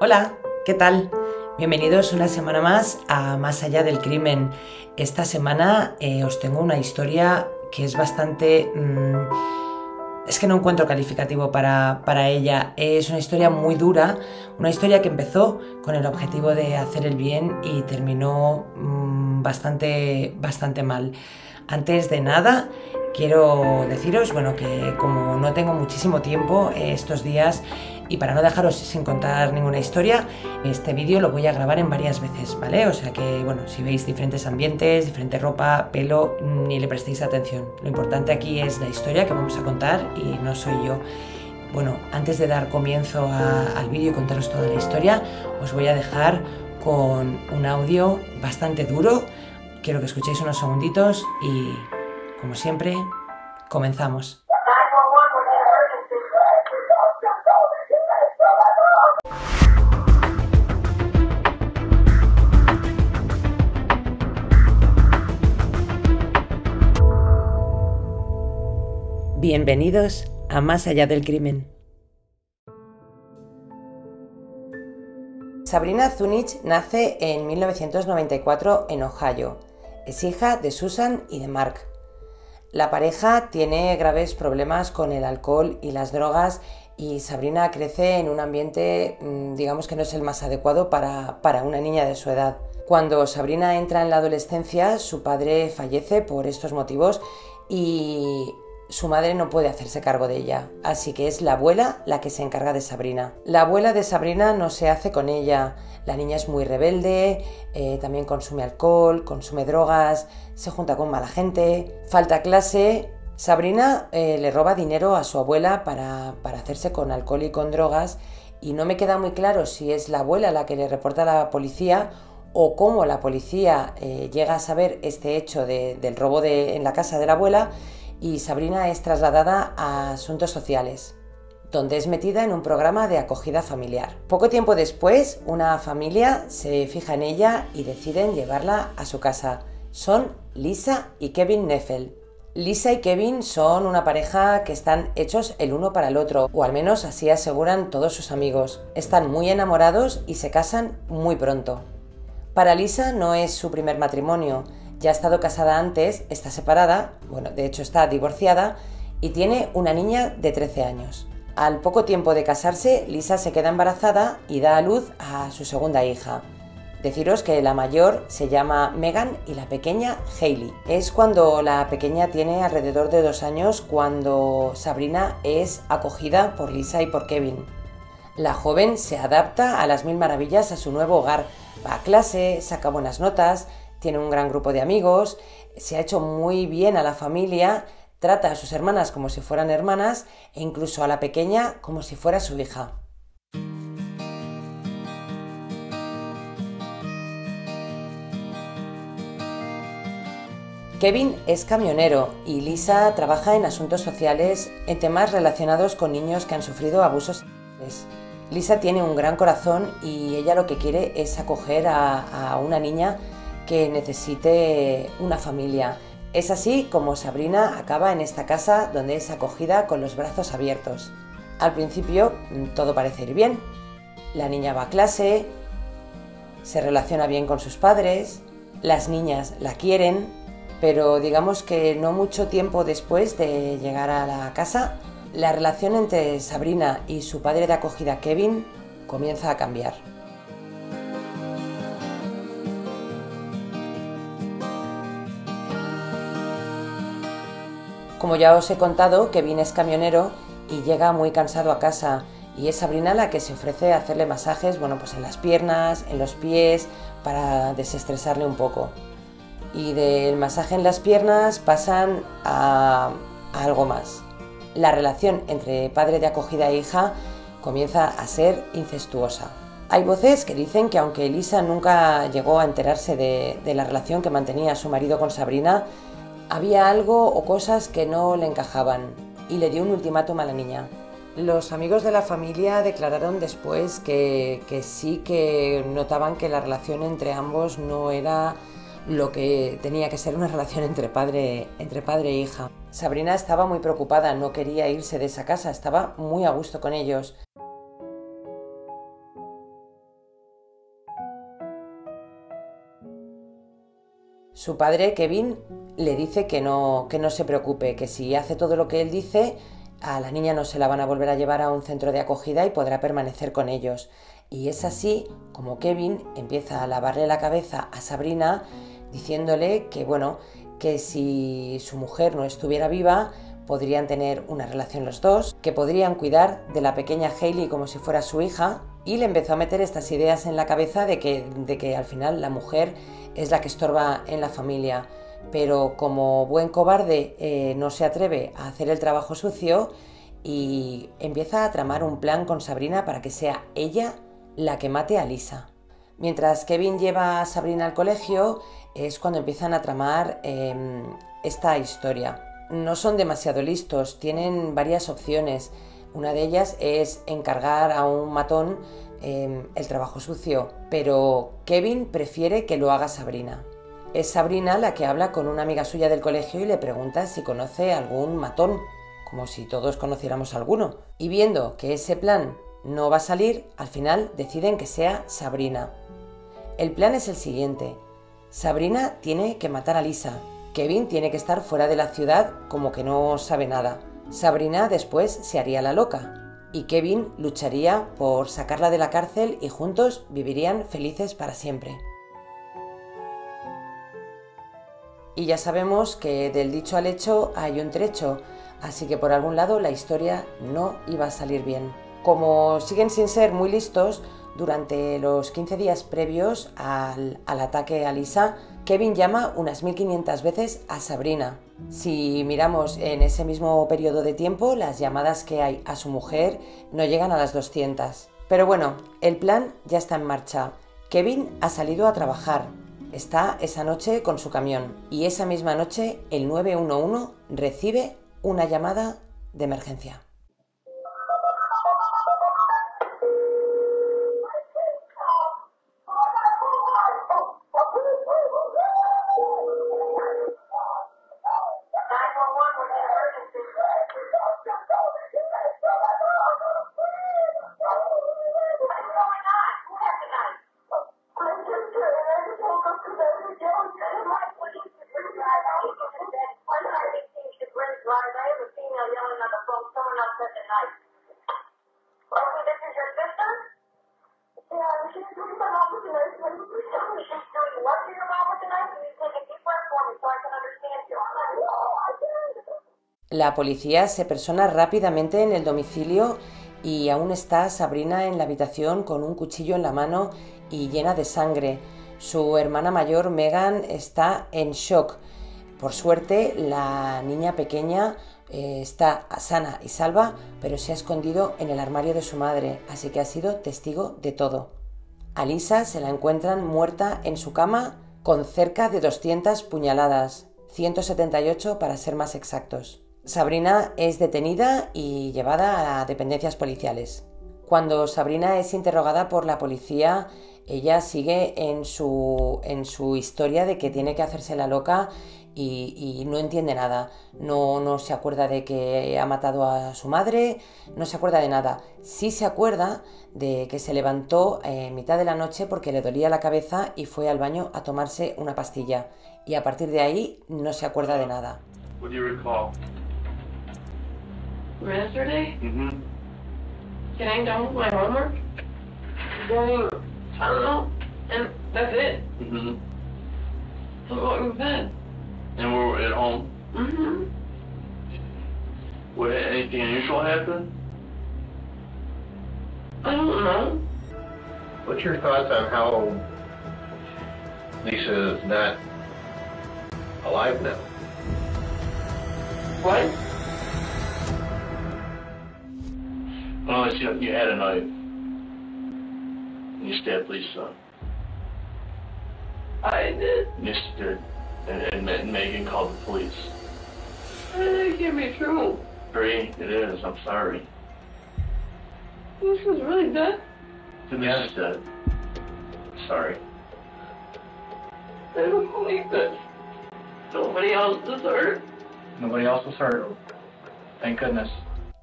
Hola, ¿qué tal? Bienvenidos una semana más a Más allá del crimen. Esta semana os tengo una historia que es bastante... es que no encuentro calificativo para ella. Es una historia muy dura, una historia que empezó con el objetivo de hacer el bien y terminó bastante mal. Antes de nada, quiero deciros, que como no tengo muchísimo tiempo estos días y para no dejaros sin contar ninguna historia, este vídeo lo voy a grabar en varias veces, ¿vale? O sea que, si veis diferentes ambientes, diferente ropa, pelo, ni le prestéis atención. Lo importante aquí es la historia que vamos a contar y no soy yo. Antes de dar comienzo al vídeo y contaros toda la historia, os voy a dejar con un audio bastante duro. Quiero que escuchéis unos segunditos y, como siempre, comenzamos. Bienvenidos a Más allá del crimen. Sabrina Zunich nace en 1994 en Ohio. Es hija de Susan y de Mark. La pareja tiene graves problemas con el alcohol y las drogas y Sabrina crece en un ambiente, digamos que no es el más adecuado para una niña de su edad. Cuando Sabrina entra en la adolescencia, su padre fallece por estos motivos y su madre no puede hacerse cargo de ella, así que es la abuela la que se encarga de Sabrina. La abuela de Sabrina no se hace con ella, la niña es muy rebelde, también consume alcohol, consume drogas, se junta con mala gente, falta clase. Sabrina le roba dinero a su abuela para hacerse con alcohol y con drogas y no me queda muy claro si es la abuela la que le reporta a la policía o cómo la policía llega a saber este hecho del robo en la casa de la abuela. Y Sabrina es trasladada a Asuntos Sociales, donde es metida en un programa de acogida familiar. Poco tiempo después, una familia se fija en ella y deciden llevarla a su casa. Son Lisa y Kevin Neffel. Lisa y Kevin son una pareja que están hechos el uno para el otro, o al menos así aseguran todos sus amigos. Están muy enamorados y se casan muy pronto. Para Lisa no es su primer matrimonio. Ya ha estado casada antes, está separada, de hecho está divorciada y tiene una niña de 13 años. Al poco tiempo de casarse, Lisa se queda embarazada y da a luz a su segunda hija. Deciros que la mayor se llama Megan y la pequeña Hailey. Es cuando la pequeña tiene alrededor de 2 años cuando Sabrina es acogida por Lisa y por Kevin. La joven se adapta a las mil maravillas a su nuevo hogar, va a clase, saca buenas notas, tiene un gran grupo de amigos, se ha hecho muy bien a la familia, trata a sus hermanas como si fueran hermanas e incluso a la pequeña como si fuera su hija. Kevin es camionero y Lisa trabaja en asuntos sociales en temas relacionados con niños que han sufrido abusos sexuales. Lisa tiene un gran corazón y ella lo que quiere es acoger a una niña que necesite una familia. Es así como Sabrina acaba en esta casa donde es acogida con los brazos abiertos. Al principio todo parece ir bien. La niña va a clase, se relaciona bien con sus padres, las niñas la quieren, pero digamos que no mucho tiempo después de llegar a la casa, la relación entre Sabrina y su padre de acogida Kevin comienza a cambiar. Como ya os he contado, Kevin es camionero y llega muy cansado a casa y es Sabrina la que se ofrece a hacerle masajes, en las piernas, en los pies, para desestresarle un poco. Y del masaje en las piernas pasan a algo más. La relación entre padre de acogida e hija comienza a ser incestuosa. Hay voces que dicen que aunque Lisa nunca llegó a enterarse de la relación que mantenía su marido con Sabrina, había algo o cosas que no le encajaban y le dio un ultimátum a la niña. Los amigos de la familia declararon después que sí que notaban que la relación entre ambos no era lo que tenía que ser una relación entre padre e hija. Sabrina estaba muy preocupada, no quería irse de esa casa, estaba muy a gusto con ellos. Su padre, Kevin, le dice que no se preocupe, que si hace todo lo que él dice, a la niña no se la van a volver a llevar a un centro de acogida y podrá permanecer con ellos. Y es así como Kevin empieza a lavarle la cabeza a Sabrina diciéndole que, bueno, que si su mujer no estuviera viva, podrían tener una relación los dos, que podrían cuidar de la pequeña Hailey como si fuera su hija, y le empezó a meter estas ideas en la cabeza de que al final la mujer es la que estorba en la familia. Pero como buen cobarde no se atreve a hacer el trabajo sucio y empieza a tramar un plan con Sabrina para que sea ella la que mate a Lisa. Mientras Kevin lleva a Sabrina al colegio es cuando empiezan a tramar esta historia. No son demasiado listos, tienen varias opciones. Una de ellas es encargar a un matón el trabajo sucio, pero Kevin prefiere que lo haga Sabrina. Es Sabrina la que habla con una amiga suya del colegio y le pregunta si conoce algún matón, como si todos conociéramos alguno. Y viendo que ese plan no va a salir, al final deciden que sea Sabrina. El plan es el siguiente. Sabrina tiene que matar a Lisa. Kevin tiene que estar fuera de la ciudad como que no sabe nada. Sabrina después se haría la loca y Kevin lucharía por sacarla de la cárcel y juntos vivirían felices para siempre. Y ya sabemos que del dicho al hecho hay un trecho, así que por algún lado la historia no iba a salir bien. Como siguen sin ser muy listos, durante los 15 días previos al ataque a Lisa, Kevin llama unas 1500 veces a Sabrina. Si miramos en ese mismo periodo de tiempo, las llamadas que hay a su mujer no llegan a las 200. Pero bueno, el plan ya está en marcha. Kevin ha salido a trabajar. Está esa noche con su camión y esa misma noche el 911 recibe una llamada de emergencia. La policía se persona rápidamente en el domicilio y aún está Sabrina en la habitación con un cuchillo en la mano y llena de sangre. Su hermana mayor, Megan, está en shock. Por suerte, la niña pequeña está sana y salva, pero se ha escondido en el armario de su madre, así que ha sido testigo de todo. A Lisa se la encuentran muerta en su cama con cerca de 200 puñaladas, 178 para ser más exactos. Sabrina es detenida y llevada a dependencias policiales. Cuando Sabrina es interrogada por la policía, ella sigue en su historia de que tiene que hacerse la loca y no entiende nada. No se acuerda de que ha matado a su madre, no se acuerda de nada. Sí se acuerda de que se levantó en mitad de la noche porque le dolía la cabeza y fue al baño a tomarse una pastilla. Y a partir de ahí no se acuerda de nada. What do you recall? Yesterday, Mm-hmm. getting done with my homework, going, I don't know, and that's it. Mm-hmm. I'm going to bed. And we're at home. Mm-hmm. What, anything unusual happen? I don't know. What's your thoughts on how Lisa is not alive now? What? Oh, you had a knife. You stabbed Lisa. I did. Yes, you did. And Megan called the police. That can't be true. Bree, it is. I'm sorry. This is really dead. Denise is dead. Sorry. I don't believe this. Nobody else is hurt. Nobody else was hurt. Thank goodness.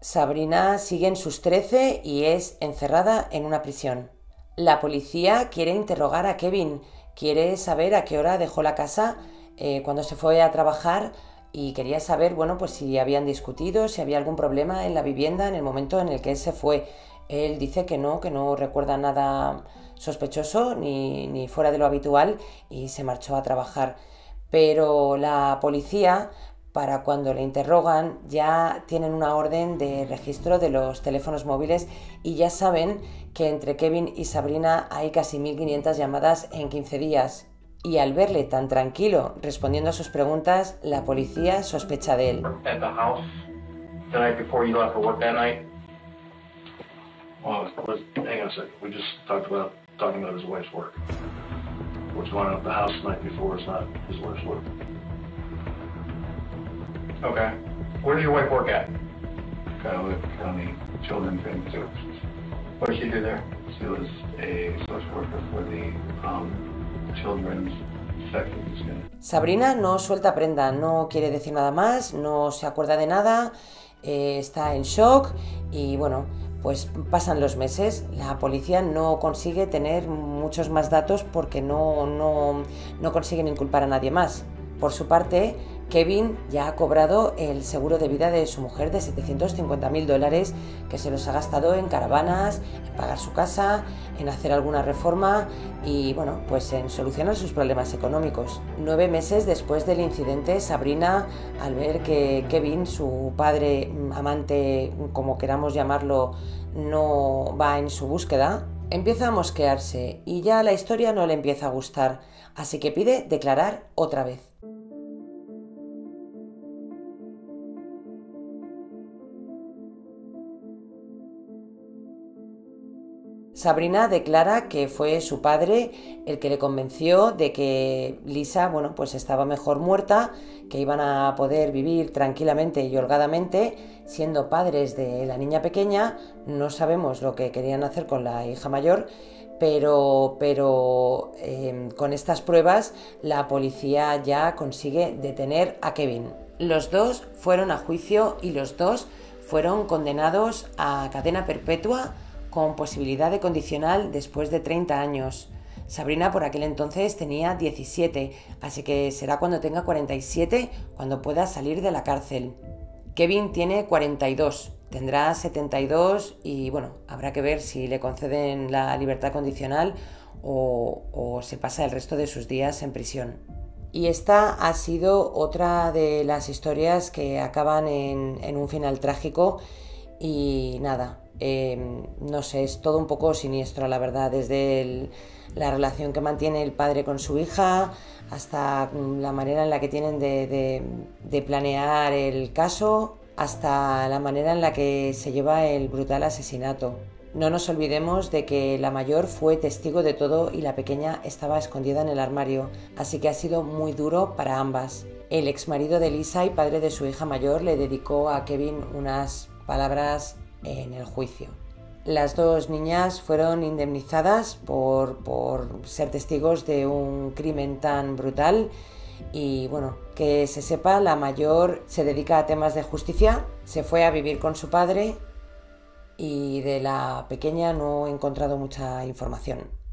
Sabrina sigue en sus 13 y es encerrada en una prisión. La policía quiere interrogar a Kevin, quiere saber a qué hora dejó la casa cuando se fue a trabajar y quería saber, bueno, pues si habían discutido, si había algún problema en la vivienda en el momento en el que él se fue. Él dice que no recuerda nada sospechoso ni fuera de lo habitual y se marchó a trabajar. Pero la policía, para cuando le interrogan, ya tienen una orden de registro de los teléfonos móviles y ya saben que entre Kevin y Sabrina hay casi 1500 llamadas en 15 días. Y al verle tan tranquilo respondiendo a sus preguntas, la policía sospecha de él. At the house the night before you left for work that night? Well, hang on a second. We just talking about his wife's work. What's going on at the house the night before is not his wife's work. Okay. Where does your wife work at? Cowlitz County Children's Family Services. What does she do there? She was a social worker for the Children's Section Unit. Sabrina no suelta prenda, no quiere decir nada más, no se acuerda de nada, está en shock y bueno, pues pasan los meses. La policía no consigue tener muchos más datos porque no consiguen inculpar a nadie más. Por su parte, Kevin ya ha cobrado el seguro de vida de su mujer de $750.000 que se los ha gastado en caravanas, en pagar su casa, en hacer alguna reforma y bueno, pues en solucionar sus problemas económicos. 9 meses después del incidente, Sabrina, al ver que Kevin, su padre, amante, como queramos llamarlo, no va en su búsqueda, empieza a mosquearse y ya la historia no le empieza a gustar, así que pide declarar otra vez. Sabrina declara que fue su padre el que le convenció de que Lisa, bueno, pues estaba mejor muerta, que iban a poder vivir tranquilamente y holgadamente, siendo padres de la niña pequeña. No sabemos lo que querían hacer con la hija mayor, pero con estas pruebas la policía ya consigue detener a Kevin. Los dos fueron a juicio y los dos fueron condenados a cadena perpetua con posibilidad de condicional después de 30 años. Sabrina por aquel entonces tenía 17, así que será cuando tenga 47 cuando pueda salir de la cárcel. Kevin tiene 42, tendrá 72 y bueno, habrá que ver si le conceden la libertad condicional o se pasa el resto de sus días en prisión. Y esta ha sido otra de las historias que acaban en un final trágico y nada. No sé, es todo un poco siniestro, la verdad, desde la relación que mantiene el padre con su hija hasta la manera en la que tienen de planear el caso, hasta la manera en la que se lleva el brutal asesinato. No nos olvidemos de que la mayor fue testigo de todo y la pequeña estaba escondida en el armario, así que ha sido muy duro para ambas. El exmarido de Lisa y padre de su hija mayor le dedicó a Kevin unas palabras en el juicio. Las dos niñas fueron indemnizadas por ser testigos de un crimen tan brutal y bueno, que se sepa, la mayor se dedica a temas de justicia, se fue a vivir con su padre y de la pequeña no he encontrado mucha información.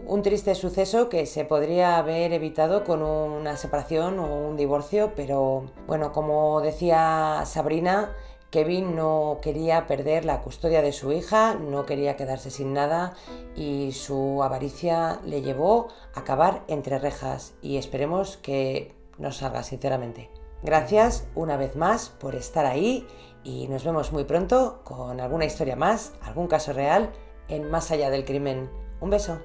Un triste suceso que se podría haber evitado con una separación o un divorcio, pero bueno, como decía Sabrina, Kevin no quería perder la custodia de su hija, no quería quedarse sin nada y su avaricia le llevó a acabar entre rejas y esperemos que no salga, sinceramente. Gracias una vez más por estar ahí y nos vemos muy pronto con alguna historia más, algún caso real en Más allá del crimen. Un beso.